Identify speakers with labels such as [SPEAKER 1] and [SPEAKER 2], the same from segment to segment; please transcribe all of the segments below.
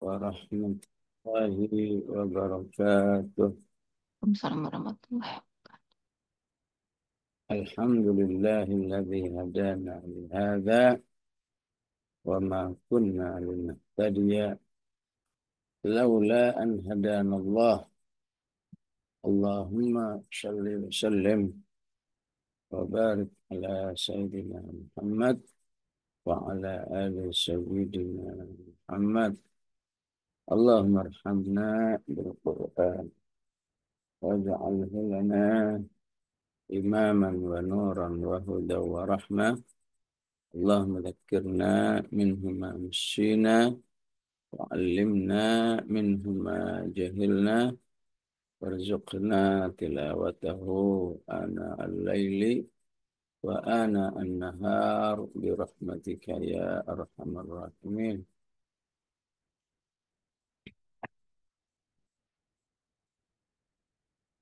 [SPEAKER 1] warahmatullahi wabarakatuh.
[SPEAKER 2] Waalaikumsalam warahmatullahi.
[SPEAKER 1] Alhamdulillahilladzi hadana li hadza wa ma kunna linahtadiya laula an hadana Allah. Allahumma shalli wa sallim wa barik ala sayyidina Muhammad wa ala ali sayyidina Muhammad. Allahumma arhamna bil Qur'an waj'alhu lana imaman wa nuran wa huda wa rahmah. Allahumma dhakkirna minhu ma nashina wa 'allimna minhu ma jahilna warzuqna tilawatahu ana al-laili wa ana an-nahar bi rahmatika ya arhamar rahimin.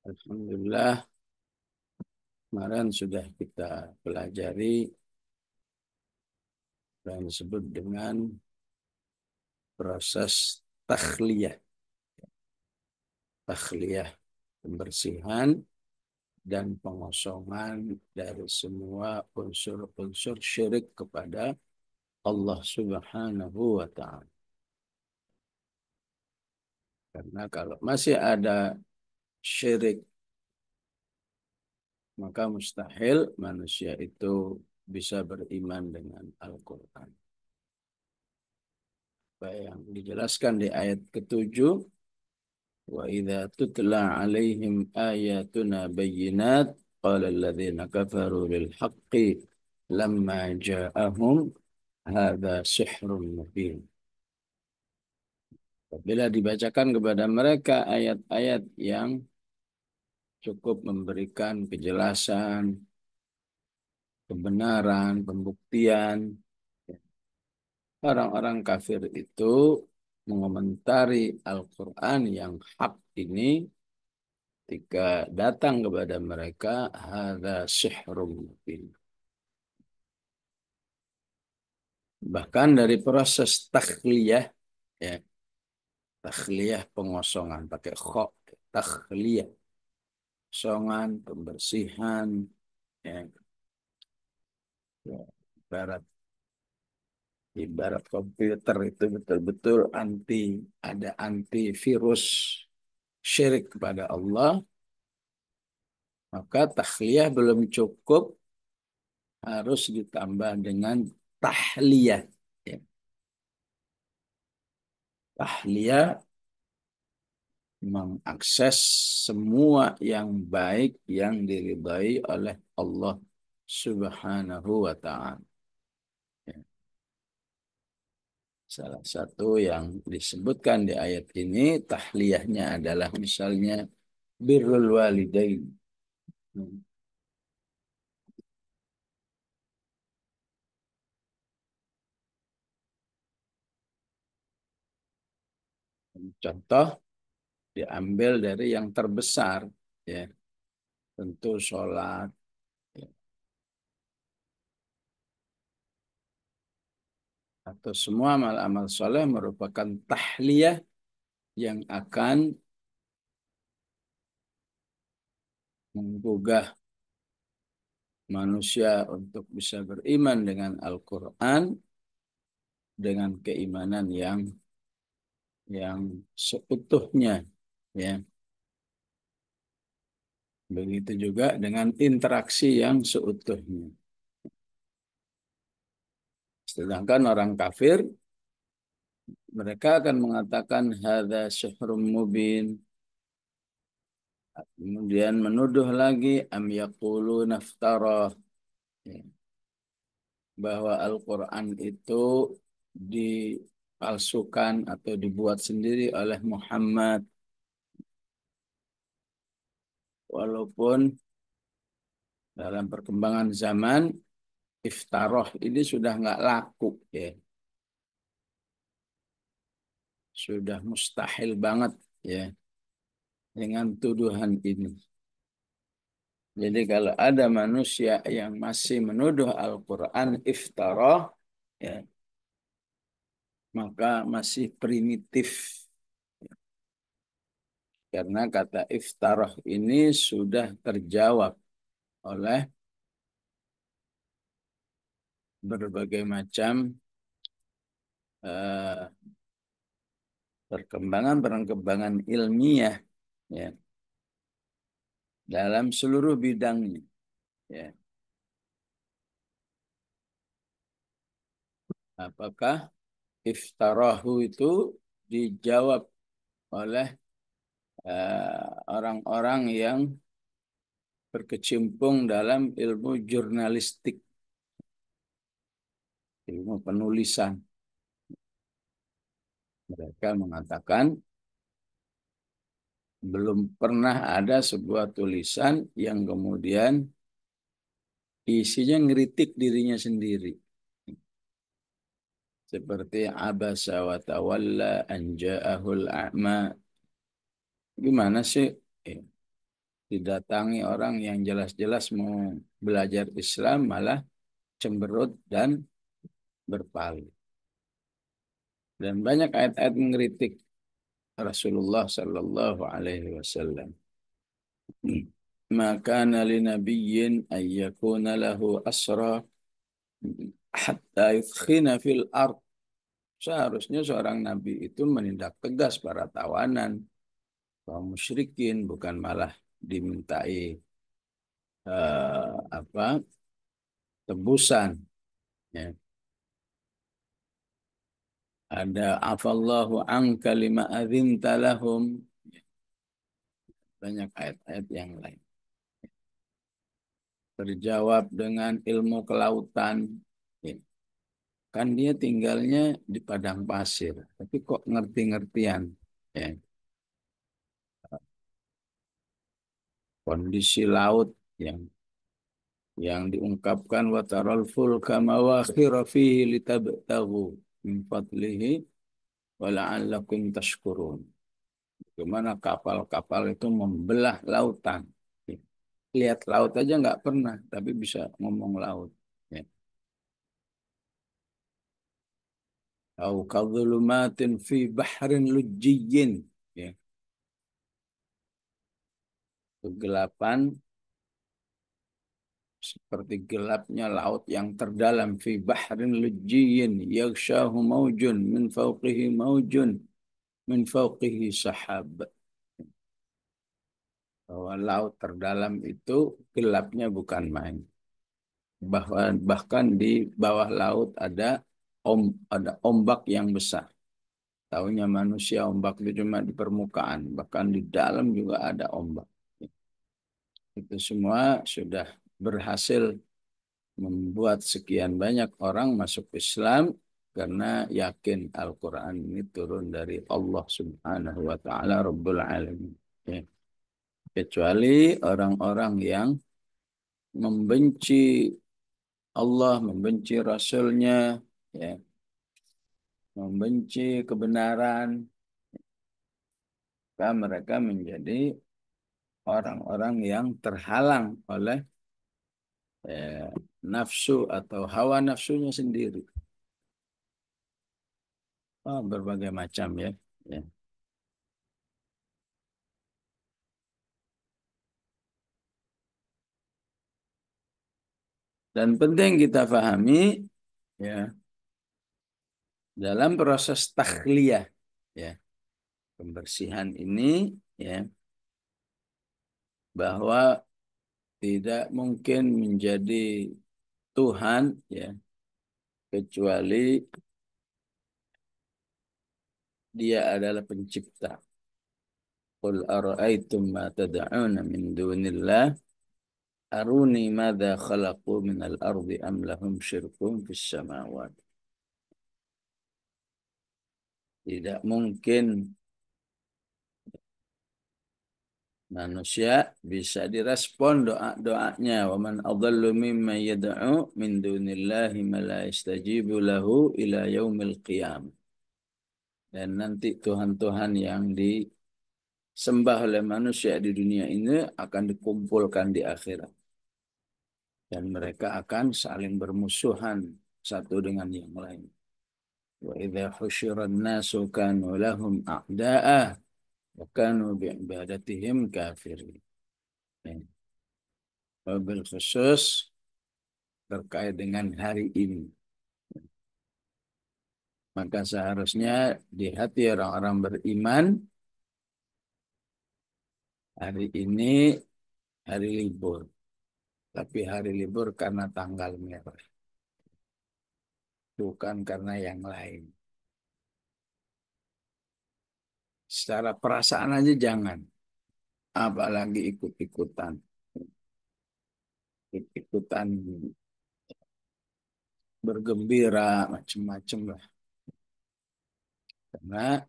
[SPEAKER 1] Alhamdulillah, kemarin sudah kita pelajari yang disebut dengan proses takhliyah. Takhliyah, pembersihan dan pengosongan dari semua unsur-unsur syirik kepada Allah Subhanahu wa Ta'ala. Karena kalau masih ada syirik, maka mustahil manusia itu bisa beriman dengan Al-Quran. Yang dijelaskan di ayat ke-7, wa idza tutla alaihim ayatuna bayyinat qala alladhina kafaru lil haqqi lamma ja'ahum hadza sihrun mubin. Bila dibacakan kepada mereka ayat-ayat yang cukup memberikan kejelasan, kebenaran, pembuktian, orang-orang kafir itu mengomentari Al-Quran yang hak ini ketika datang kepada mereka, hadza sihrun mubin. Bahkan dari proses takhliyah, ya, takhliyah pengosongan pakai kha, takhliyah kosongan, pembersihan, ya, ya, ibarat ibarat komputer itu betul-betul ada antivirus syirik kepada Allah, maka takhliyah belum cukup, harus ditambah dengan tahliyah. Ya. Tahliyah mengakses semua yang baik yang diridai oleh Allah Subhanahu wa Ta'ala. Ya. Salah satu yang disebutkan di ayat ini, tahliyahnya adalah misalnya birrul walidain. Contoh diambil dari yang terbesar, ya, tentu sholat, ya, atau semua amal-amal soleh merupakan tahliyah yang akan menggugah manusia untuk bisa beriman dengan Al-Quran dengan keimanan yang seutuhnya, ya. Begitu juga dengan interaksi yang seutuhnya. Sedangkan orang kafir, mereka akan mengatakan hadza syihrun mubin. Kemudian menuduh lagi am yaqulu naftarah, ya, bahwa Al-Quran itu dipalsukan atau dibuat sendiri oleh Muhammad. Walaupun dalam perkembangan zaman iftaroh ini sudah nggak laku, ya, sudah mustahil banget, ya, dengan tuduhan ini. Jadi kalau ada manusia yang masih menuduh Al-Quran iftaroh, ya, maka masih primitif. Karena kata iftarah ini sudah terjawab oleh berbagai macam eh, perkembangan ilmiah, ya, dalam seluruh bidangnya. Ya. Apakah iftarahu itu dijawab oleh orang-orang yang berkecimpung dalam ilmu jurnalistik, ilmu penulisan. Mereka mengatakan belum pernah ada sebuah tulisan yang kemudian isinya ngeritik dirinya sendiri. Seperti abasa wa tawalla an ja'ahul a'ma. Gimana sih? Eh, Didatangi orang yang jelas-jelas mau belajar Islam malah cemberut dan berpaling. Dan banyak ayat-ayat mengkritik Rasulullah Sallallahu Alaihi Wasallam. Maka nali nabiyyin ayyakuna lahu asra hatta yudkhina fil ard. Seharusnya seorang nabi itu menindak tegas para tawanan, kaum musyrikin, bukan malah dimintai apa tebusan. Ya. Ada afallahu anka lima adzinta lahum. Banyak ayat-ayat yang lain. Terjawab dengan ilmu kelautan. Ya. Kan dia tinggalnya di padang pasir, tapi kok ngerti-ngertian. Ya. Kondisi laut yang diungkapkan wataral fulka mawakhira fihi litabtaghu min fadlihi wa la'allakum tashkurun. Bagaimana kapal-kapal itu membelah lautan. Lihat laut aja nggak pernah, tapi bisa ngomong laut. Ya. Au kadhulumatin fi bahrin lujjiyyin. Ya. Kegelapan seperti gelapnya laut yang terdalam fi bahrin lujjiyyin yaghshahu maujun min fawqihi maujun min fawqihi sahab. Bahwa laut terdalam itu gelapnya bukan main. Bahkan di bawah laut ada ombak yang besar. Tahunya manusia ombak itu cuma di permukaan, bahkan di dalam juga ada ombak. Itu semua sudah berhasil membuat sekian banyak orang masuk Islam karena yakin Al-Quran ini turun dari Allah Subhanahu wa Ta'ala Rabbul Alamin. Ya. Kecuali orang-orang yang membenci Allah, membenci Rasulnya, ya, membenci kebenaran, maka mereka menjadi orang-orang yang terhalang oleh eh, nafsu atau hawa nafsunya sendiri. Oh, berbagai macam ya. Ya. Dan penting kita pahami ya dalam proses takhliyah ya pembersihan ini ya bahwa tidak mungkin menjadi Tuhan ya kecuali Dia adalah pencipta. Qul ara'aytum ma tad'una min dunillah aruni madza khalaqu minal ardi am lahum syirkun fis samawat. Tidak mungkin manusia bisa direspon doa-doanya. Wa man adallu mimman yad'u min dunillahi ma la yastajibu lahu ila yaumil qiyamah. Dan nanti Tuhan-Tuhan yang disembah oleh manusia di dunia ini akan dikumpulkan di akhirat. Dan mereka akan saling bermusuhan satu dengan yang lain. Wa idza husyiran nasu kanu lahum a'da'a wa kanu bi'ibadatihim kafirin. Ya. Wabil khusus terkait dengan hari ini. Maka seharusnya di hati orang-orang beriman hari ini hari libur. Tapi hari libur karena tanggal merah. Bukan karena yang lain. Secara perasaan aja jangan. Apalagi ikut-ikutan. Ikut-ikutan bergembira macam-macam lah. Karena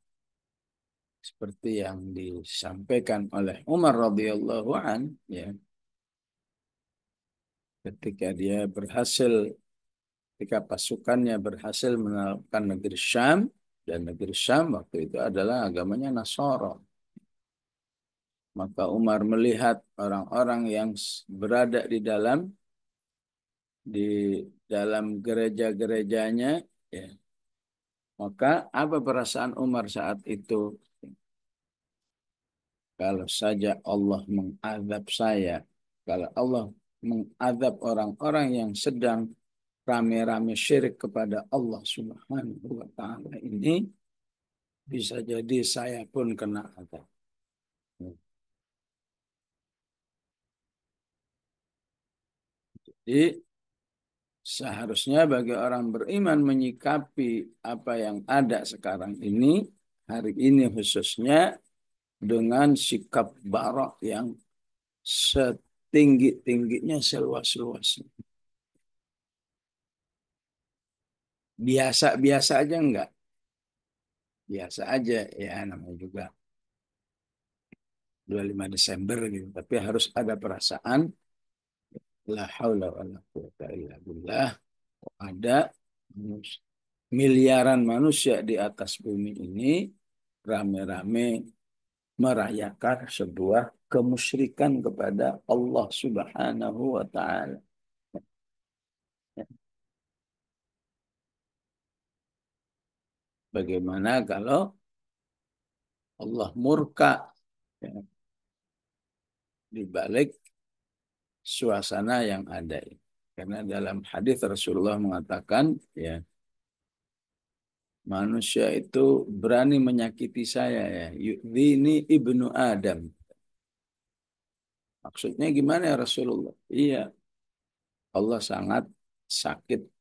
[SPEAKER 1] seperti yang disampaikan oleh Umar radhiyallahu an, ya, ketika dia berhasil, ketika pasukannya berhasil menaklukkan negeri Syam, dan negeri Syam waktu itu adalah agamanya Nasara. Maka Umar melihat orang-orang yang berada di dalam gereja-gerejanya, ya. Maka apa perasaan Umar saat itu? Kalau saja Allah mengadab saya, kalau Allah mengadab orang-orang yang sedang rame-rame syirik kepada Allah Subhanahu wa Ta'ala ini, bisa jadi saya pun kena adab. Jadi seharusnya bagi orang beriman menyikapi apa yang ada sekarang ini, hari ini khususnya, dengan sikap barak yang setinggi-tingginya, seluas-luasnya. Biasa-biasa aja enggak? Biasa aja, ya namanya juga 25 Desember gitu. Tapi harus ada perasaan, la haula wa la quwata illa billah. Ada miliaran manusia di atas bumi ini rame-rame merayakan sebuah kemusyrikan kepada Allah Subhanahu wa Ta'ala. Bagaimana kalau Allah murka, ya, di balik suasana yang ada? Karena dalam hadis Rasulullah mengatakan, ya, manusia itu berani menyakiti saya, ya. Yu'dhini ibnu Adam. Maksudnya gimana ya Rasulullah? Iya, Allah sangat sakit,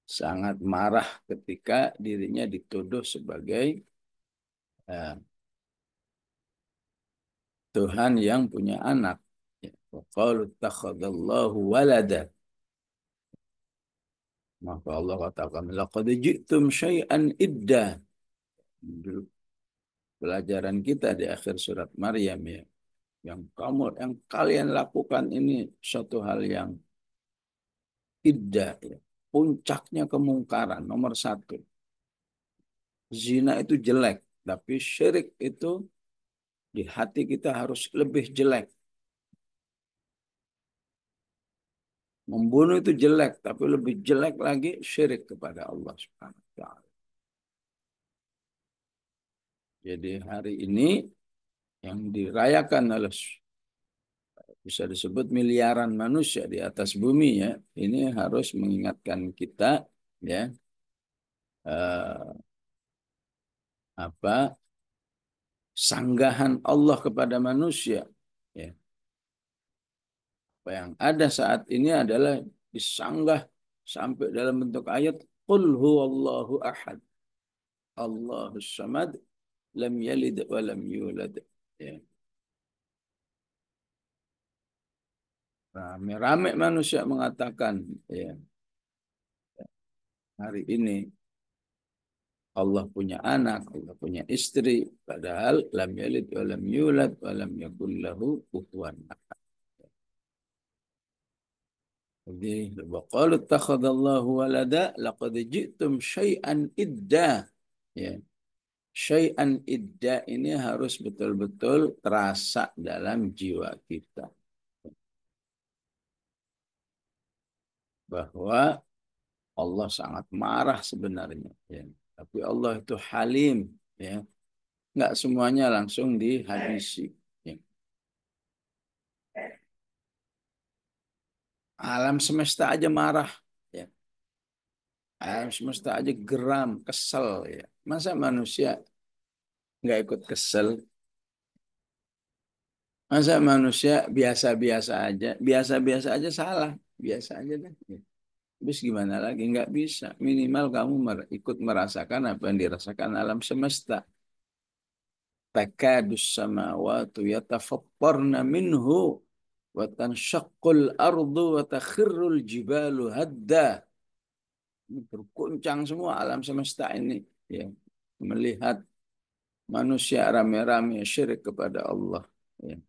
[SPEAKER 1] sangat marah ketika dirinya dituduh sebagai eh, Tuhan yang punya anak. Ya. Wa qalu ittakhadallahu walada. Maka Allah katakan, laqad ji'tum syai'an idda. Dulu pelajaran kita di akhir surat Maryam, ya. Yang kalian lakukan ini suatu hal yang idda, ya. Puncaknya kemungkaran nomor satu. Zina itu jelek, tapi syirik itu di hati kita harus lebih jelek. Membunuh itu jelek, tapi lebih jelek lagi syirik kepada Allah Subhanahu wa Ta'ala. Jadi hari ini yang dirayakan oleh bisa disebut miliaran manusia di atas bumi, ya, ini harus mengingatkan kita, ya, eh, apa sanggahan Allah kepada manusia, ya. Apa yang ada saat ini adalah disanggah sampai dalam bentuk ayat, Qul huwallahu ahad, Allahus samad, lam yalid wa lam yulad. Ya. Rame-rame manusia mengatakan, ya, hari ini Allah punya anak, Allah punya istri, padahal lam yalid wa lam yulad wa lam yakul lahu kufuwan ahad. Jadi, wa qalu ittakhadallahu walada laqad ji'tum syai'an idda. Ya. Syai'an idda ini harus betul-betul terasa dalam jiwa kita. Bahwa Allah sangat marah sebenarnya. Ya. Tapi Allah itu halim. Ya. Nggak semuanya langsung dihabisi. Ya. Alam semesta aja marah. Ya. Alam semesta aja geram, kesel. Ya. Masa manusia nggak ikut kesel? Masa manusia biasa-biasa aja? Biasa-biasa aja salah. Biasa aja deh. Ya. Terus gimana lagi? Nggak bisa. Minimal kamu ikut merasakan apa yang dirasakan alam semesta. Takadus samawatu yatafattarna minhu wa tanshaqqul ardu wa takhirrul jibalu hadda. Berguncang semua alam semesta ini. Ya. Melihat manusia rame-rame syirik kepada Allah. Ya.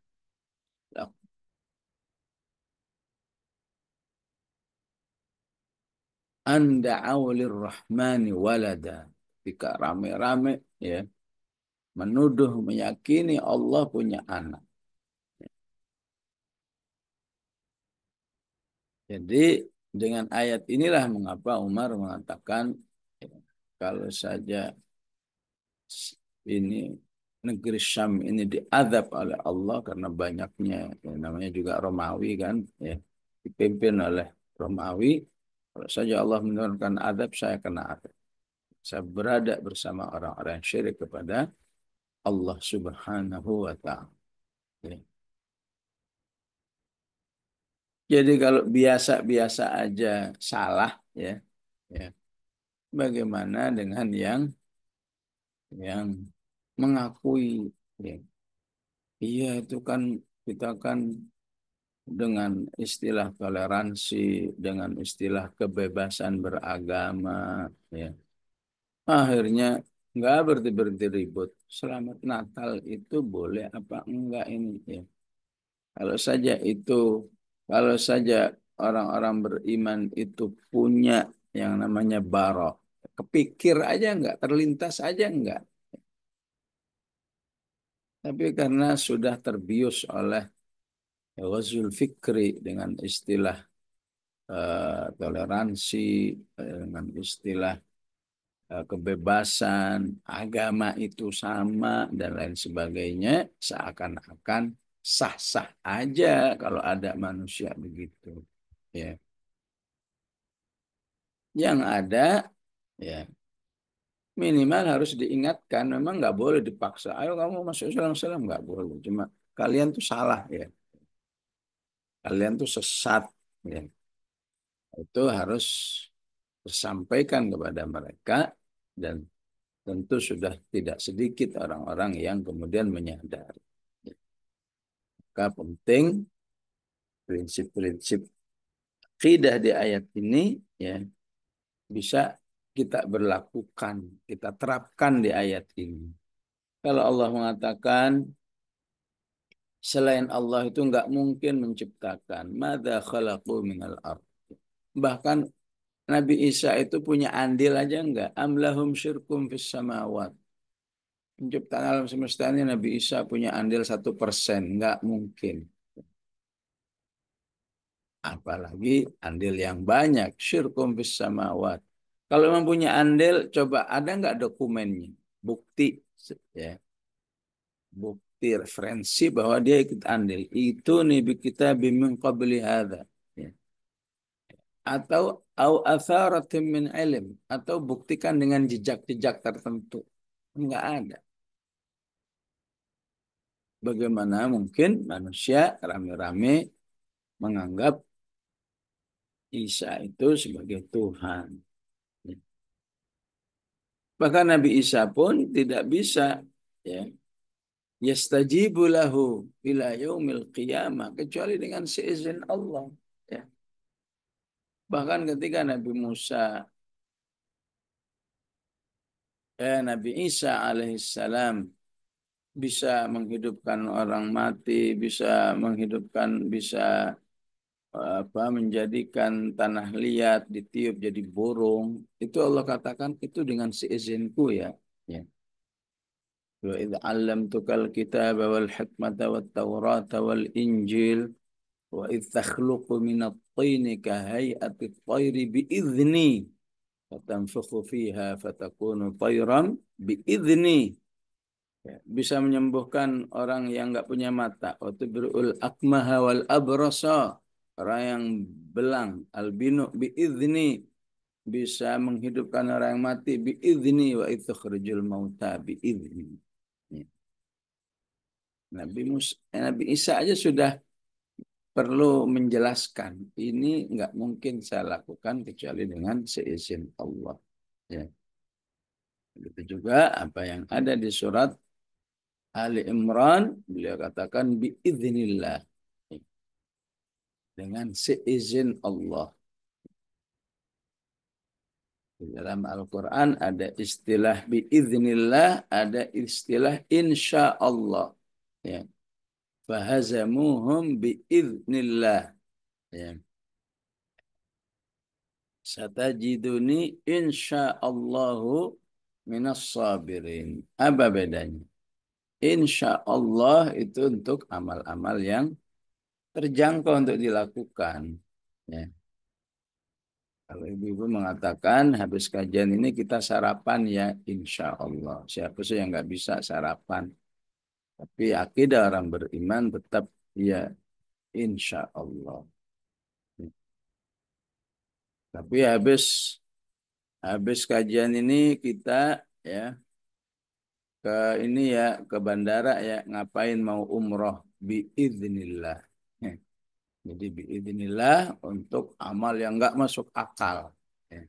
[SPEAKER 1] Anda awlir rahmani walada. Ketika rame-rame ya menuduh meyakini Allah punya anak. Jadi dengan ayat inilah mengapa Umar mengatakan ya, kalau saja ini negeri Syam ini diazab oleh Allah karena banyaknya ya, namanya juga Romawi kan ya dipimpin oleh Romawi. Kalau saja Allah menurunkan azab, saya kena azab. Saya berada bersama orang-orang yang syirik kepada Allah Subhanahu wa Ta'ala. Ya. Jadi kalau biasa-biasa aja salah ya, ya. Bagaimana dengan yang mengakui ya, iya itu kan kita kan dengan istilah toleransi, dengan istilah kebebasan beragama, ya. Akhirnya nggak berhenti-berhenti ribut. Selamat Natal itu boleh apa enggak ini ya. Kalau saja itu, kalau saja orang-orang beriman itu punya yang namanya barok, kepikir aja enggak, terlintas aja enggak. Tapi karena sudah terbius oleh wazul fikri dengan istilah toleransi, dengan istilah kebebasan, agama itu sama, dan lain sebagainya, seakan-akan sah-sah aja kalau ada manusia begitu. Ya. Yang ada, ya minimal harus diingatkan, memang nggak boleh dipaksa. Ayo kamu masuk Islam, nggak boleh. Cuma kalian tuh salah ya, kalian tuh sesat. Ya. Itu harus disampaikan kepada mereka dan tentu sudah tidak sedikit orang-orang yang kemudian menyadari. Maka penting prinsip-prinsip akidah di ayat ini ya bisa kita berlakukan, kita terapkan di ayat ini. Kalau Allah mengatakan selain Allah itu nggak mungkin menciptakan, madza khalaqu minal ard. Bahkan Nabi Isa itu punya andil aja enggak? Amlahum syirkum fis samawat. Penciptaan alam semesta ini Nabi Isa punya andil 1%. Enggak mungkin. Apalagi andil yang banyak. Syirkum fis samawat. Kalau memang punya andil, coba ada enggak dokumennya? Bukti. Ya. Bukti referensi bahwa dia ikut andil. Itu nih kita bimbing qabli hadha. Ya. Atau au atharatim min ilm, atau buktikan dengan jejak-jejak tertentu. Enggak ada. Bagaimana mungkin manusia rame-rame menganggap Isa itu sebagai Tuhan. Bahkan Nabi Isa pun tidak bisa ya yastajibu lahu ila yaumil qiyamah kecuali dengan seizin Allah. Ya. Bahkan ketika Nabi Isa alaihissalam bisa menghidupkan orang mati, bisa menghidupkan, bisa menjadikan tanah liat ditiup jadi burung, itu Allah katakan itu dengan seizinku ya. Ya. Wa idh 'allamtukal kitaba wal hikmata wat taurata wal injil wa idh takhluqu minat tini ka hay'ati tayri bi idzni. fatanfukhu fiha fatakunu tayran biidzni. Ya, bisa menyembuhkan orang yang nggak punya mata. Wa tubri'ul akmaha wal abrasa. Orang yang belang, albino biidzni, bisa menghidupkan orang yang mati biidzni wa itukhrujul mauta biidzni. Ya. Nabi Isa aja sudah perlu menjelaskan ini nggak mungkin saya lakukan kecuali dengan seizin Allah. Ya. Begitu juga apa yang ada di surat Ali Imran, beliau katakan biiznillah, dengan seizin Allah. Di dalam Al-Quran ada istilah biiznillah, ada istilah insya Allah. Ya. Fahazamuhum biiznillah. Ya. Satajiduni insyaallahu minas sabirin. Apa bedanya? Insya Allah itu untuk amal-amal yang terjangkau untuk dilakukan. Ya. Kalau ibu-ibu mengatakan habis kajian ini kita sarapan ya insya Allah. Siapa sih yang nggak bisa sarapan? Tapi akidah orang beriman tetap ya insya Allah. Tapi habis kajian ini kita ya ke ini ya ke bandara ya ngapain mau umroh biiznillah. Jadi biiznillah untuk amal yang nggak masuk akal. Ya.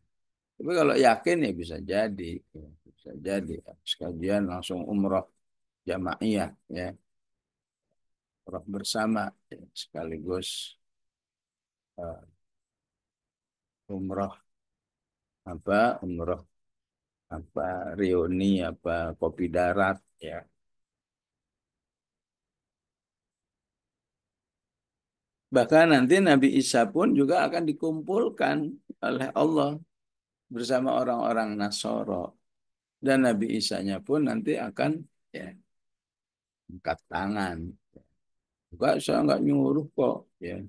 [SPEAKER 1] Tapi kalau yakin ya bisa jadi, ya. Bisa jadi. Sekalian langsung umroh jamaiyah, ya, umroh bersama, ya. Sekaligus umroh umroh apa reuni apa kopi darat, ya. Bahkan nanti Nabi Isa pun juga akan dikumpulkan oleh Allah bersama orang-orang Nasoro. Dan Nabi Isanya pun nanti akan ya angkat tangan. Enggak, saya enggak nyuruh kok. Ya.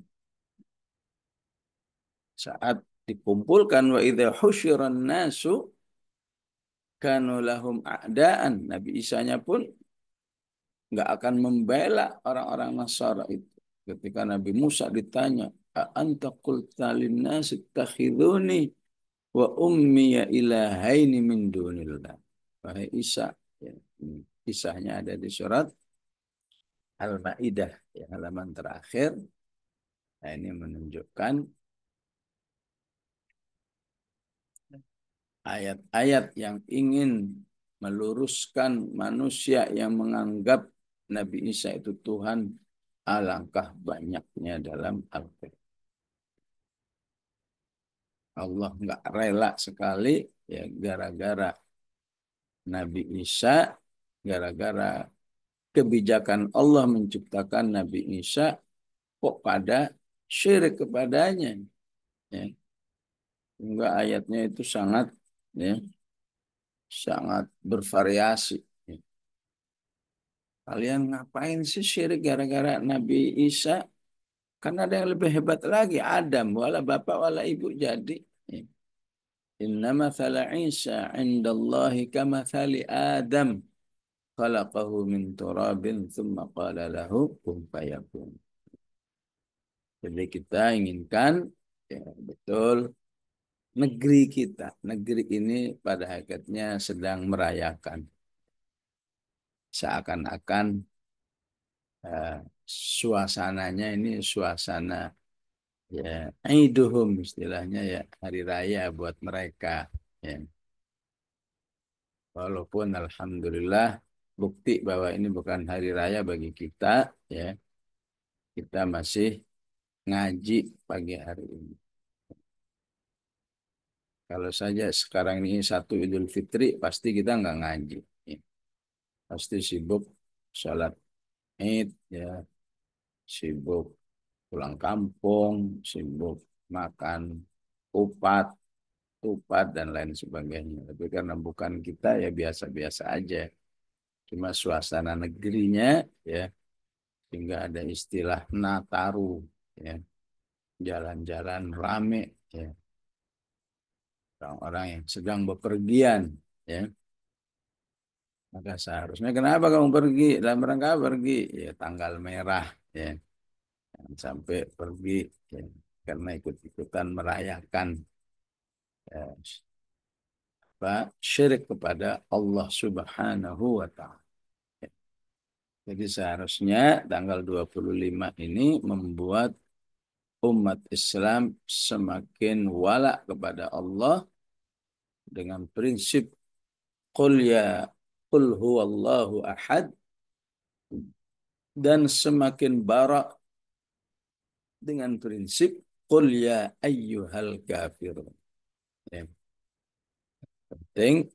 [SPEAKER 1] Saat dikumpulkan wa idza husyiran nasu kanu lahum a'daan. Nabi Isanya pun enggak akan membela orang-orang Nasara itu. Ketika Nabi Musa ditanya, "A anta qulta lin-nasi ittakhiduni wa ummi ya ilahaini min dunillah." Wahai Isa, ya. Kisahnya ada di surat Al-Maidah, ya, halaman terakhir. Nah, ini menunjukkan ayat-ayat yang ingin meluruskan manusia yang menganggap Nabi Isa itu Tuhan, alangkah banyaknya dalam Al-Quran. Allah nggak rela sekali ya gara-gara Nabi Isa, gara-gara kebijakan Allah menciptakan Nabi Isa kok pada syirik kepadanya. Ya. Sehingga ayatnya itu ya, sangat bervariasi. Ya. Kalian ngapain sih syirik gara-gara Nabi Isa? Kan ada yang lebih hebat lagi. Adam, wala bapak, wala ibu jadi. Ya. Inna mathala Isa indallahi kamathali Adam. Khalaqahu min turabin thumma qala lahu kun fayakun. Jadi kita inginkan ya, betul negeri kita. Negeri ini pada hakikatnya sedang merayakan. Seakan-akan eh, suasananya ini suasana ya Aiduhum istilahnya ya hari raya buat mereka ya. Walaupun alhamdulillah bukti bahwa ini bukan hari raya bagi kita ya. Kita masih ngaji pagi hari ini. Kalau saja sekarang ini satu Idul Fitri pasti kita nggak ngaji ya. Pasti sibuk sholat Id ya, sibuk pulang kampung, sibuk makan kupat, tupat, dan lain sebagainya. Tapi karena bukan kita, ya biasa-biasa aja. Cuma suasana negerinya, ya, sehingga ada istilah Nataru, ya, jalan-jalan rame, ya. orang-orang yang sedang bepergian, ya. Maka seharusnya kenapa kamu pergi? Dalam rangka pergi, ya tanggal merah, ya. Jangan sampai pergi, ya, karena ikut-ikutan merayakan ya, syirik kepada Allah Subhanahu wa Ta'ala. Jadi seharusnya tanggal 25 ini membuat umat Islam semakin wala kepada Allah dengan prinsip qul ya qul huwallahu ahad, dan semakin barak dengan prinsip qul ya ayyuhal kafirun. Ya, penting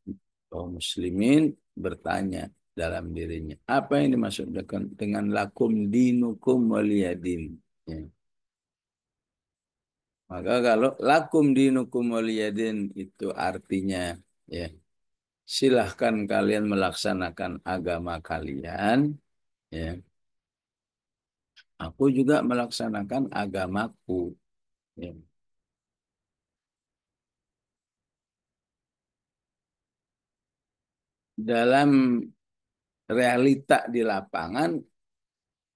[SPEAKER 1] kaum muslimin bertanya dalam dirinya, apa yang dimaksud dengan lakum dinukum waliyadin. Ya. Maka kalau lakum dinukum waliyadin itu artinya, ya, silahkan kalian melaksanakan agama kalian, ya. Aku juga melaksanakan agamaku. Ya. Dalam realita di lapangan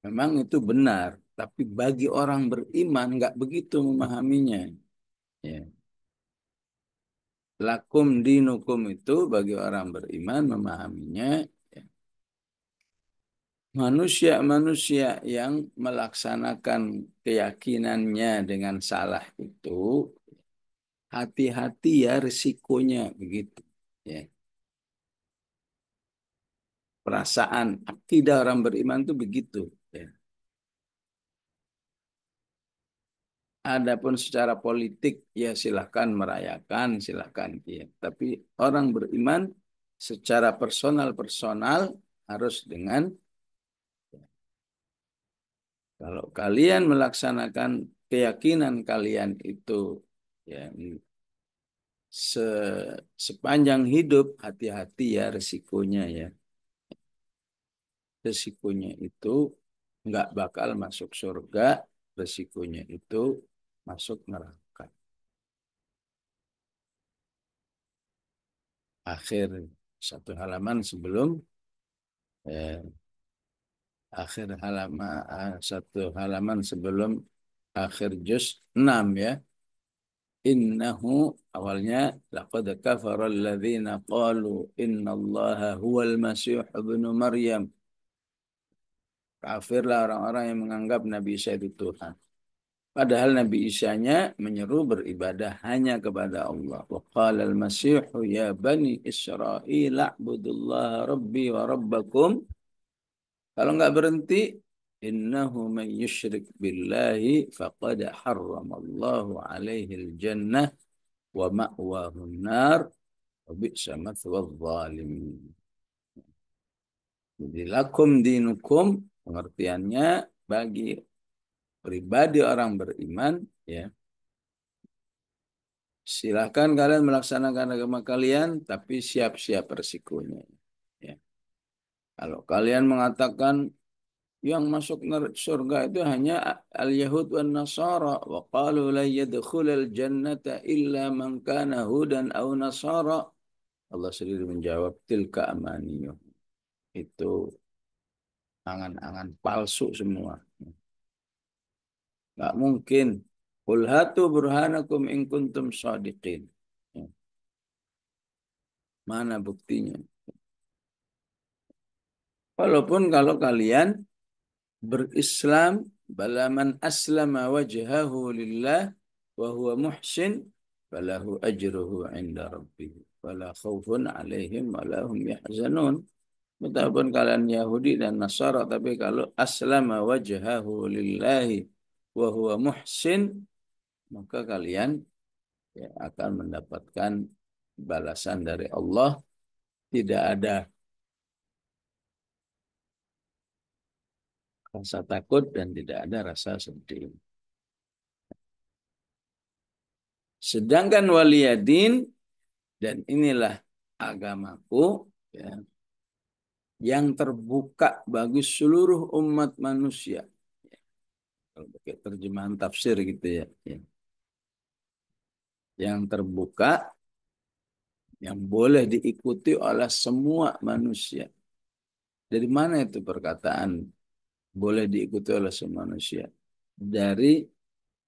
[SPEAKER 1] memang itu benar, tapi bagi orang beriman nggak begitu memahaminya. Ya. Lakum dinukum itu bagi orang beriman memahaminya, ya, manusia-manusia yang melaksanakan keyakinannya dengan salah itu, hati-hati ya risikonya begitu. Ya. Perasaan akidah orang beriman itu begitu. Ya. Adapun secara politik ya silahkan merayakan, silahkan ya. Tapi orang beriman secara personal harus dengan, kalau kalian melaksanakan keyakinan kalian itu, ya, sepanjang hidup, hati-hati ya risikonya ya. Risikonya itu nggak bakal masuk surga, risikonya itu masuk neraka. Akhir satu halaman sebelum, eh, akhir halaman, satu halaman sebelum akhir juz 6 ya. Innahu, awalnya laqad kafara alladhina qalu innallaha huwal masih ibnu Maryam. Kafirlah orang-orang yang menganggap Nabi Isa itu Tuhan. Padahal Nabi Isa-nya menyeru beribadah hanya kepada Allah. Wa qala al-Masih ya bani Israil a'budullaha rabbi wa rabbakum. Kalau nggak berhenti, innahu man yushrik billahi faqad harramallahu alaihi al-jannah wa ma'wahu an-nar wa bi'sa mathwal zalimin. Jadi lakum dinukum pengertiannya bagi pribadi orang beriman, ya. Silahkan kalian melaksanakan agama kalian, tapi siap-siap resikonya. Ya. Kalau kalian mengatakan yang masuk surga itu hanya al-Yahud wan Nasara, wa qalu la yadkhulul jannata illa man kana hudan aw nasara. Allah sendiri menjawab tilka amaniyuh. Itu angan-angan palsu semua. Nggak mungkin. Qul hatu burhanakum in kuntum shadiqin. Ya. Mana buktinya? Walaupun kalau kalian berislam, balaman aslama wajhahu lillah wa huwa muhsin falahu ajruhu inda rabbih wala khaufun alaihim wala hum yahzanun. Betapapun kalian Yahudi dan Nasara, tapi kalau aslama wajhahu lillahi wa huwa muhsin, maka kalian ya, akan mendapatkan balasan dari Allah. Tidak ada rasa takut dan tidak ada rasa sedih. Sedangkan waliyadin, dan inilah agamaku, ya, yang terbuka bagi seluruh umat manusia. Ya, kalau pakai terjemahan tafsir gitu ya. Ya. Yang terbuka yang boleh diikuti oleh semua manusia. Dari mana itu perkataan boleh diikuti oleh semua manusia? Dari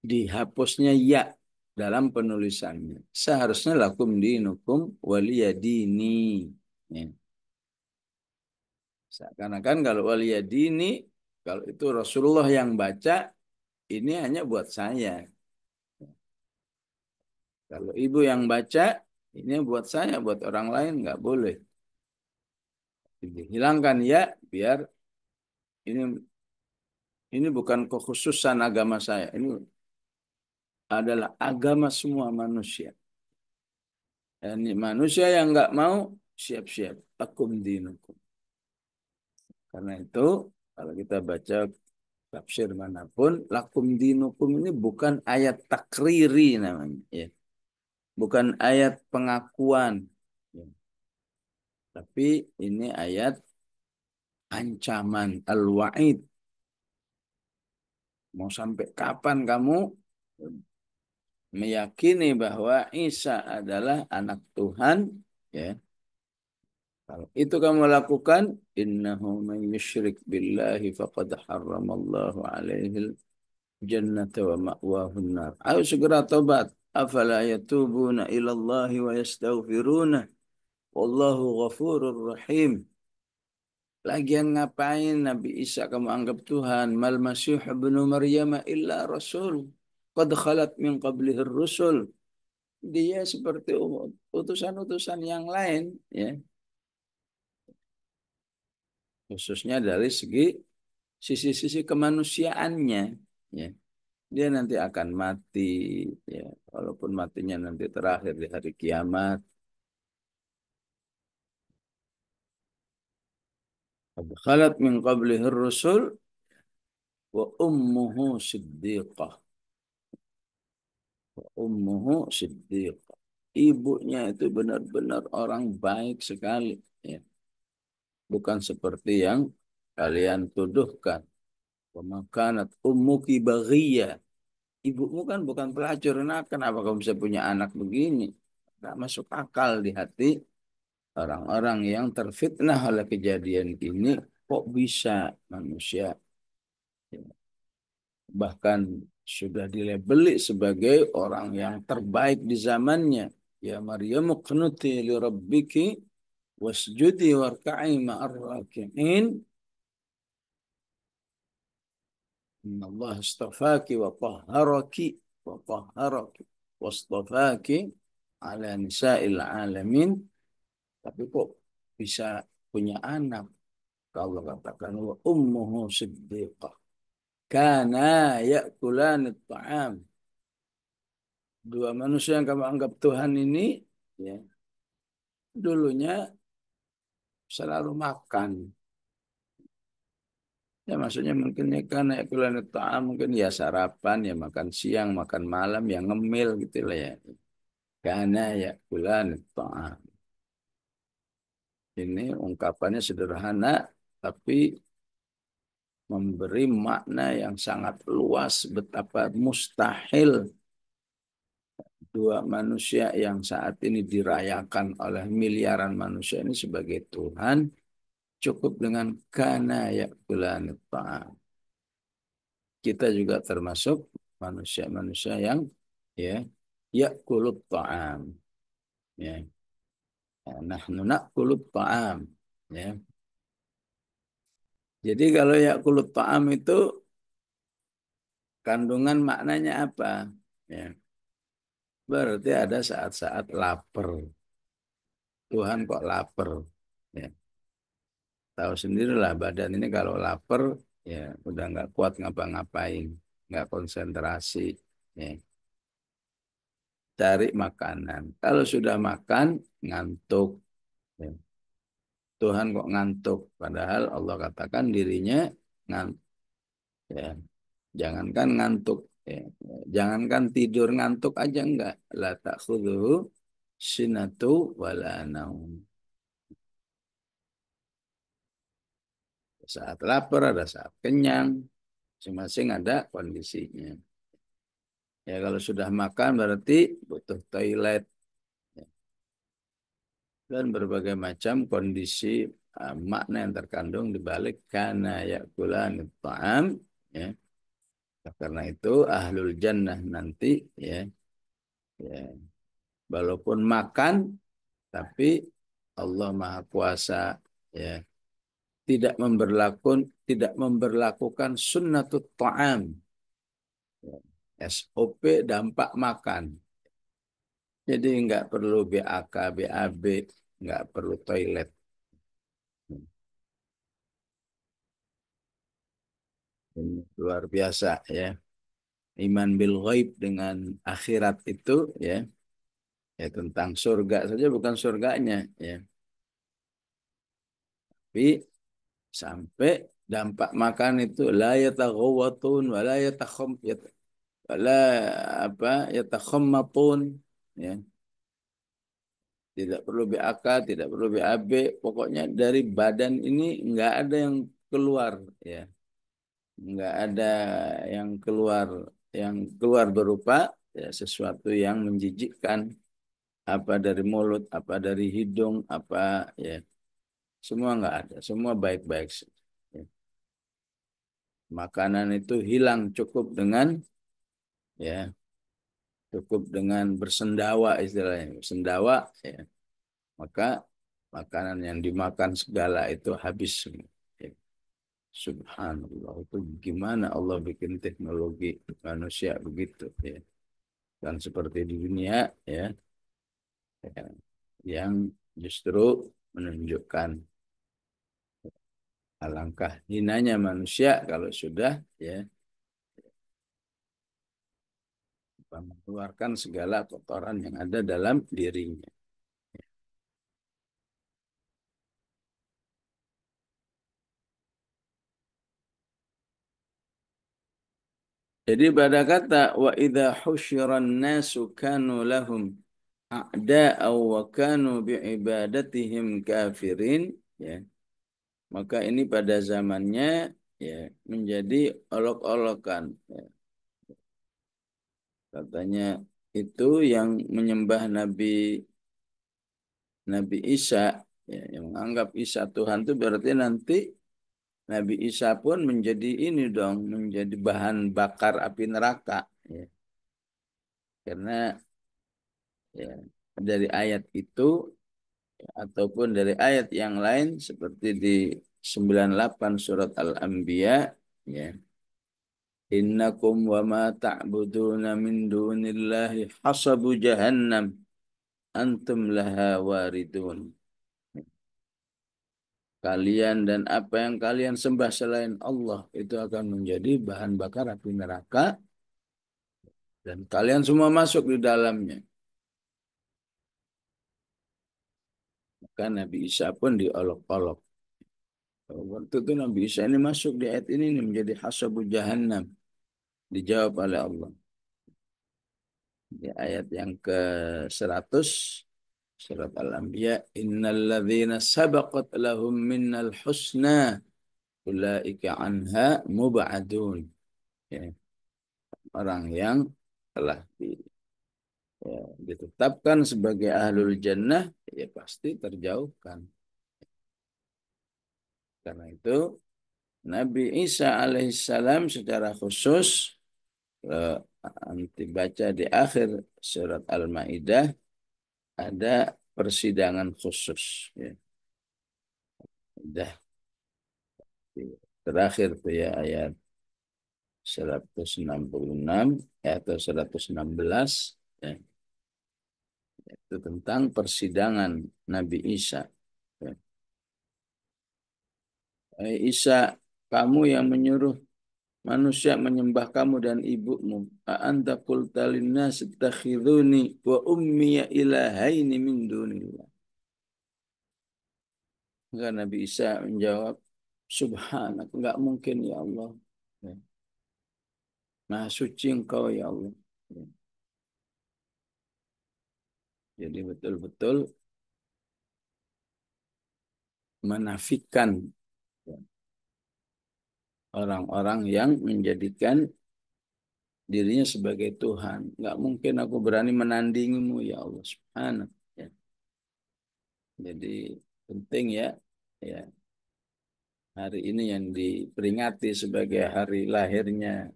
[SPEAKER 1] dihapusnya ya dalam penulisannya. Seharusnya lakum dinukum waliyadini. Ya. Seakan-akan kalau waliyadini, kalau itu Rasulullah yang baca, ini hanya buat saya. Kalau ibu yang baca, ini buat saya, buat orang lain nggak boleh. Dihilangkan ya, biar ini bukan kekhususan agama saya. Ini adalah agama semua manusia. Dan manusia yang nggak mau, siap-siap. Akum dinukum. Karena itu, kalau kita baca tafsir manapun, lakum dinukum ini bukan ayat takriri namanya. Ya. Bukan ayat pengakuan. Ya. Tapi ini ayat ancaman al-wa'id. Mau sampai kapan kamu meyakini bahwa Isa adalah anak Tuhan, ya. Kalau itu kamu lakukan, innahu man yusyrik billahi faqad harramallahu alaihi jannata wa ma'wahu nar. Ayo segera tobat. Afala yatubuna ila Allah wa yastaghfiruna. Wallahu ghafurur rahim. Lagian ngapain Nabi Isa kamu anggap Tuhan? Mal Masih ibnu Maryam illa rasul. Qad khalat min qablihi rusul. Dia seperti utusan-utusan yang lain, ya. Khususnya dari sisi-sisi kemanusiaannya, ya. Dia nanti akan mati, ya. Walaupun matinya nanti terakhir di hari kiamat. Qad khalat min qablihi rusul wa ummuhu siddiqah. Ummuhu siddiqah. Ibunya itu benar-benar orang baik sekali. Ya. Bukan seperti yang kalian tuduhkan. Wamakanat ummuki baghiyya. Ibumu kan bukan pelacur. Nah, kenapa kamu bisa punya anak begini? Tidak masuk akal di hati orang-orang yang terfitnah oleh kejadian ini. Kok bisa manusia, ya, bahkan sudah dilabeli sebagai orang yang terbaik di zamannya. Ya Maryam qnuti li rabbiki wasjudi warka'i ma'ar raki'in. Inna Allah astafaki wa tahharaki wa tahharaki wastafaki ala nisa'il alamin. Tapi kok bisa punya anak? Allah katakan wa ummuhu siddiqah. Kana ya'kulani ta'am. Dua manusia yang kamu anggap Tuhan ini, ya, dulunya selalu makan. Ya maksudnya mungkin ya karena ikulan ta'am mungkin ya sarapan, ya makan siang, makan malam, ya ngemil gitu lah ya. Karena ya ikulan ta'am. Ini ungkapannya sederhana tapi memberi makna yang sangat luas betapa mustahil dua manusia yang saat ini dirayakan oleh miliaran manusia ini sebagai Tuhan cukup dengan kana yakulan ta'am. Kita juga termasuk manusia-manusia yang ya yakulut ta'am, ya. Nahnu nakulut ta'am, ya. Jadi kalau yakulut ta'am itu kandungan maknanya apa? Ya. Berarti ada saat-saat lapar. Tuhan kok lapar, ya. Tahu sendirilah badan ini kalau lapar, ya udah nggak kuat ngapa-ngapain, nggak konsentrasi, ya. Cari makanan. Kalau sudah makan, ngantuk. Ya. Tuhan kok ngantuk, padahal Allah katakan dirinya ngantuk. Ya. Jangankan ngantuk, ya. Jangankan tidur ngantuk aja enggak. La ta'khudhuhu sinatu wala naum. Saat lapar, ada saat kenyang. Masing-masing ada kondisinya. Ya kalau sudah makan berarti butuh toilet. Ya. dan berbagai macam kondisi makna yang terkandung di balik kana yakulan ta'am, ya. Karena itu ahlul jannah nanti, ya, ya, walaupun makan tapi Allah Maha Kuasa, ya, tidak memberlakukan sunnatut ta'am, ya, SOP dampak makan. Jadi nggak perlu BAK, BAB, nggak perlu toilet. Ini luar biasa, ya. Iman bil ghaib dengan akhirat itu, ya, ya tentang surga saja bukan surganya, ya. Tapi sampai dampak makan itu la yataghawatun wa la wala apa yatakhammatun, ya. Tidak perlu BAK, tidak perlu BAB, pokoknya dari badan ini nggak ada yang keluar, ya. Nggak ada yang keluar berupa, ya, sesuatu yang menjijikkan, apa dari mulut, apa dari hidung, apa, ya, semua nggak ada, semua baik-baik saja, ya. Makanan itu hilang ya cukup dengan bersendawa, istilahnya bersendawa, ya, maka makanan yang dimakan segala itu habis semua, ya. Subhanallah, itu gimana Allah bikin teknologi manusia begitu, ya. Dan seperti di dunia, ya, ya, yang justru menunjukkan alangkah hinanya manusia kalau sudah, ya, mengeluarkan segala kotoran yang ada dalam dirinya. Jadi pada kata wa idza husyiran nasu kanu lahum a'da'a wa kanu bi'ibadatihim kafirin, ya. Maka ini pada zamannya, ya, menjadi olok-olokan, ya. Katanya itu yang menyembah Nabi Isa, ya, yang menganggap Isa Tuhan itu berarti nanti Nabi Isa pun menjadi ini dong, menjadi bahan bakar api neraka, ya. Karena, ya, dari ayat itu ataupun dari ayat yang lain seperti di 98 surat Al-Anbiya, ya. Innakum wa ma ta'buduna min dunillahi hasabu jahannam antum laha waridun. Kalian dan apa yang kalian sembah selain Allah itu akan menjadi bahan bakar api neraka dan kalian semua masuk di dalamnya. Maka Nabi Isa pun diolok-olok. Waktu itu Nabi Isa ini masuk di ayat ini menjadi hasabu jahannam. Dijawab oleh Allah. Di ayat yang ke-100 surat Al-Anbiya, innal ladzina sabaqat lahum minnal husna ulaika anha mub'adun. Ya, orang yang telah ditetapkan sebagai ahlul jannah, ya pasti terjauhkan. Karena itu Nabi Isa alaihissalam secara khusus, eh, nanti baca di akhir surat Al-Maidah ada persidangan khusus, ya. Udah terakhir tuh, ya, ayat 166, ya, atau 116, ya, itu tentang persidangan Nabi Isa, ya. Isa, kamu yang menyuruh manusia menyembah kamu dan ibumu. A'anta qulta linnas ittakhiduni wa ummiya ilahaini min dunillah. Enggak, Nabi Isa menjawab, Subhanak, enggak mungkin ya Allah. Ya. Maha suci engkau ya Allah. Ya. Jadi betul-betul menafikan, ya, orang-orang yang menjadikan dirinya sebagai Tuhan. Enggak mungkin aku berani menandingimu ya Allah. Subhanak. Ya. Jadi penting ya, ya hari ini yang diperingati sebagai hari lahirnya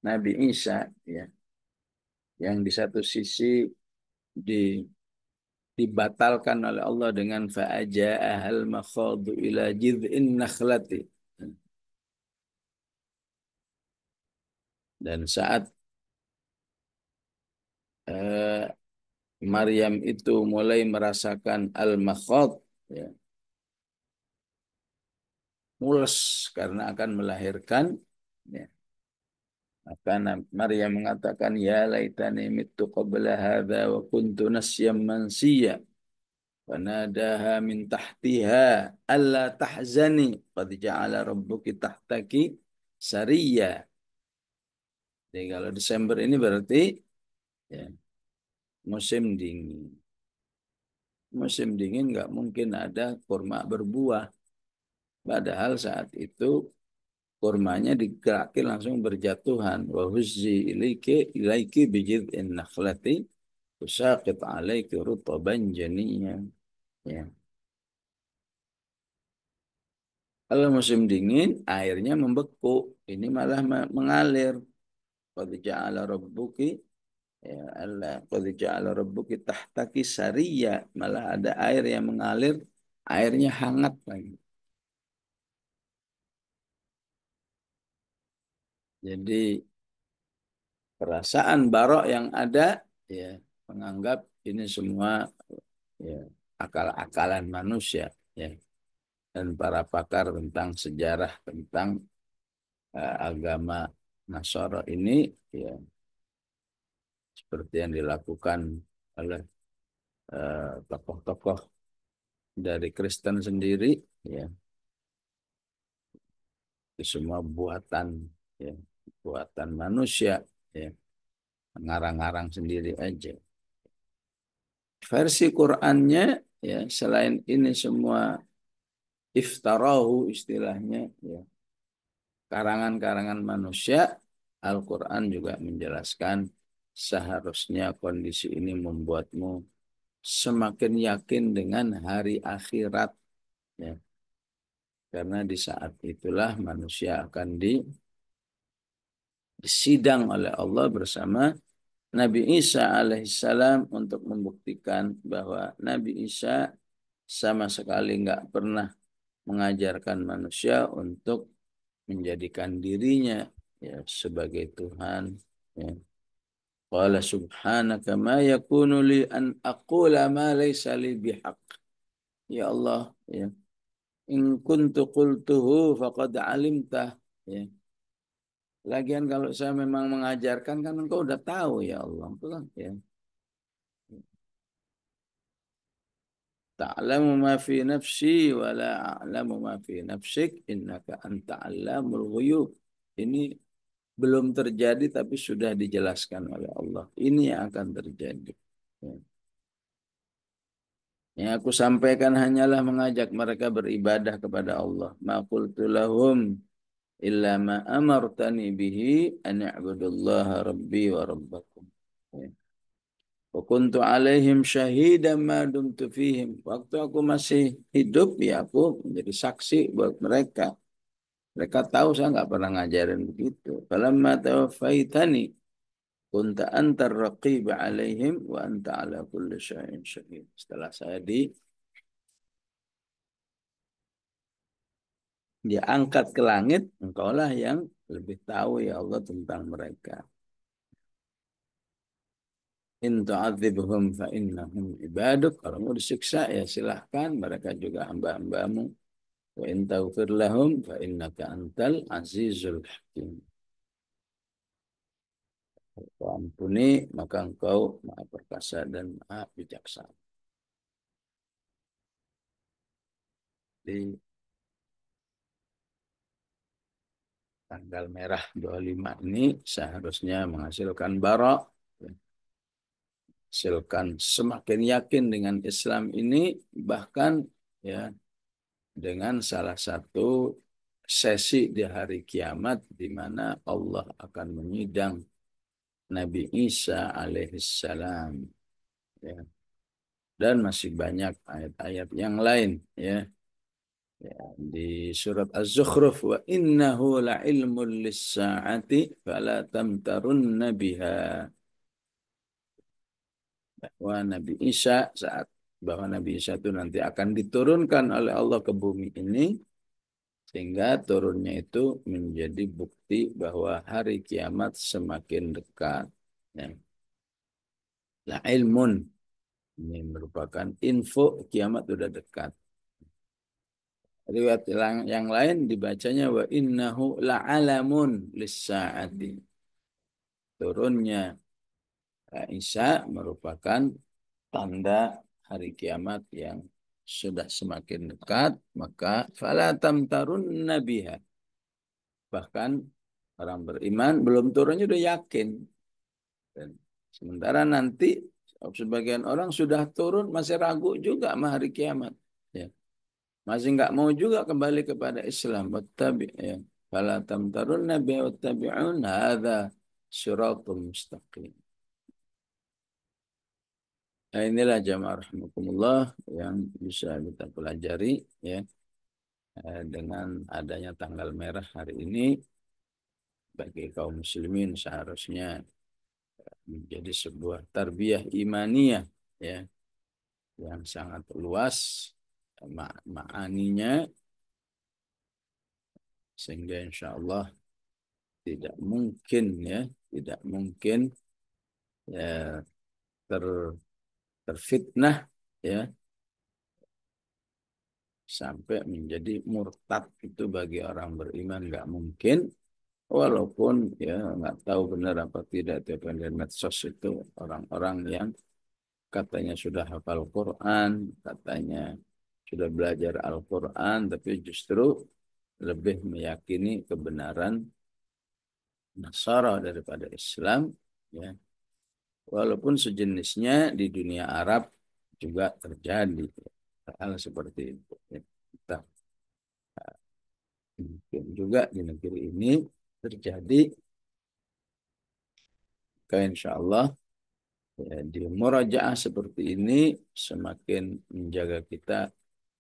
[SPEAKER 1] Nabi Isa, ya, yang di satu sisi di, dibatalkan oleh Allah dengan fa'aja'ahal makhadu ila jid'in nakhlati. Dan saat eh, Maryam itu mulai merasakan al-makhad, ya, mules karena akan melahirkan, ya, maka Maryam mengatakan, ya laitani mittu qabla hadza wa kuntu nasyam mansiya. Fanadaha min tahtiha alla tahzani qad ja'ala rabbuki tahtaki sariyya. Jadi kalau Desember ini berarti ya, musim dingin. Musim dingin nggak mungkin ada kurma berbuah. Padahal saat itu kurmanya digerakin langsung berjatuhan. Wa huzzi ilaiki bijid'in nakhlati tusaqit alaiki rutaban janiyya. Ya. Kalau musim dingin, airnya membeku. Ini malah mengalir. Qad ja'ala rabbuki ya Allah, qad ja'ala rabbuki tahtaki sariyya. Malah ada air yang mengalir, airnya hangat lagi. Jadi perasaan barok yang ada ya menganggap ini semua ya akal-akalan manusia ya. Dan para pakar tentang sejarah tentang agama Nasara ini ya seperti yang dilakukan oleh tokoh-tokoh dari Kristen sendiri ya itu semua buatan ya buatan manusia ya ngarang-ngarang sendiri aja. Versi Qur'annya ya selain ini semua iftarahu istilahnya ya karangan-karangan manusia, Al-Quran juga menjelaskan seharusnya kondisi ini membuatmu semakin yakin dengan hari akhirat ya. Karena di saat itulah manusia akan disidang oleh Allah bersama Nabi Isa alaihissalam untuk membuktikan bahwa Nabi Isa sama sekali nggak pernah mengajarkan manusia untuk menjadikan dirinya ya sebagai Tuhan ya. Qala subhanaka ma yakunu li an aqula ma laysa li bihaq. Ya Allah ya. In kuntu qultuhu faqad alimtah ya. Lagian kalau saya memang mengajarkan kan engkau udah tahu ya Allah. Betul ya. Ta'lamu ma fi nafsi wa la a'lamu ma fi nafsik innaka anta 'allamul ghuyub. Ini belum terjadi tapi sudah dijelaskan oleh Allah. Ini yang akan terjadi. Ya. Yang aku sampaikan hanyalah mengajak mereka beribadah kepada Allah. Ma qultu lahum illa ma amartani bihi an i'budullaha rabbi wa rabbakum. Ya. Wa kuntu alaihim syahidan ma dumtu fihim. Waktu aku masih hidup, ya aku menjadi saksi buat mereka. Mereka tahu saya nggak pernah ngajarin begitu. Falamma tawaffaitani kunta antar raqib alaihim wa anta ala kulli syai'in syahid. Setelah saya diangkat ke langit, engkaulah yang lebih tahu ya Allah tentang mereka. In tu'adzibhum fa innahum ibaduk. Kalau mau disiksa ya silahkan, mereka juga hamba-hambamu. Wa in taghfir lahum fa innaka antal azizul hakim. Kau ampuni, maka engkau maha perkasa dan maha bijaksana. Di tanggal merah 25 ini seharusnya menghasilkan barok, menghasilkan semakin yakin dengan Islam ini, bahkan ya dengan salah satu sesi di hari kiamat di mana Allah akan menyidang Nabi Isa alaihissalam. Ya. Dan masih banyak ayat-ayat yang lain ya. Ya, di surat Az-Zukhruf wa innahu la'ilmun lis-sa'ati fala tamtarunna biha. Bahwa Nabi Isa saat bahwa Nabi Isa itu nanti akan diturunkan oleh Allah ke bumi ini sehingga turunnya itu menjadi bukti bahwa hari kiamat semakin dekat. Ya. La ilmun ini merupakan info kiamat sudah dekat. Riwayat yang lain dibacanya wa innahu la'alamun lis-sa'ati. Turunnya Isa merupakan tanda hari kiamat yang sudah semakin dekat, maka fala tamtarunna biha. Bahkan orang beriman belum turunnya udah yakin. Dan sementara nanti sebagian orang sudah turun masih ragu juga sama hari kiamat. Ya. Masih nggak mau juga kembali kepada Islam. Wattabi ya. Fala tamtarunna biha wattabi'un hadza siratul mustaqim. Nah, inilah jamaah rahimakumullah yang bisa kita pelajari ya dengan adanya tanggal merah hari ini bagi kaum muslimin seharusnya menjadi sebuah tarbiyah imaniyah ya yang sangat luas ma'aninya sehingga insya Allah tidak mungkin ya tidak mungkin ya ter, terfitnah ya sampai menjadi murtad itu bagi orang beriman nggak mungkin. Walaupun ya nggak tahu benar apa tidak tiap di medsos itu orang-orang yang katanya sudah hafal Quran, katanya sudah belajar Al-Quran, tapi justru lebih meyakini kebenaran Nasara daripada Islam. Ya, walaupun sejenisnya di dunia Arab juga terjadi hal seperti itu. Ya, kita mungkin juga di negeri ini terjadi. Maka insya Allah ya, di murajaah seperti ini semakin menjaga kita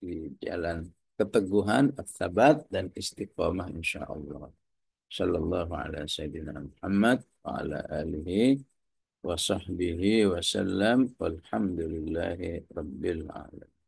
[SPEAKER 1] di jalan keteguhan, sabat dan istiqomah insya Allah. Sallallahu ala sayyidina Muhammad wa ala alihi wa sahbihi wa sallam walhamdulillahi rabbil alamin.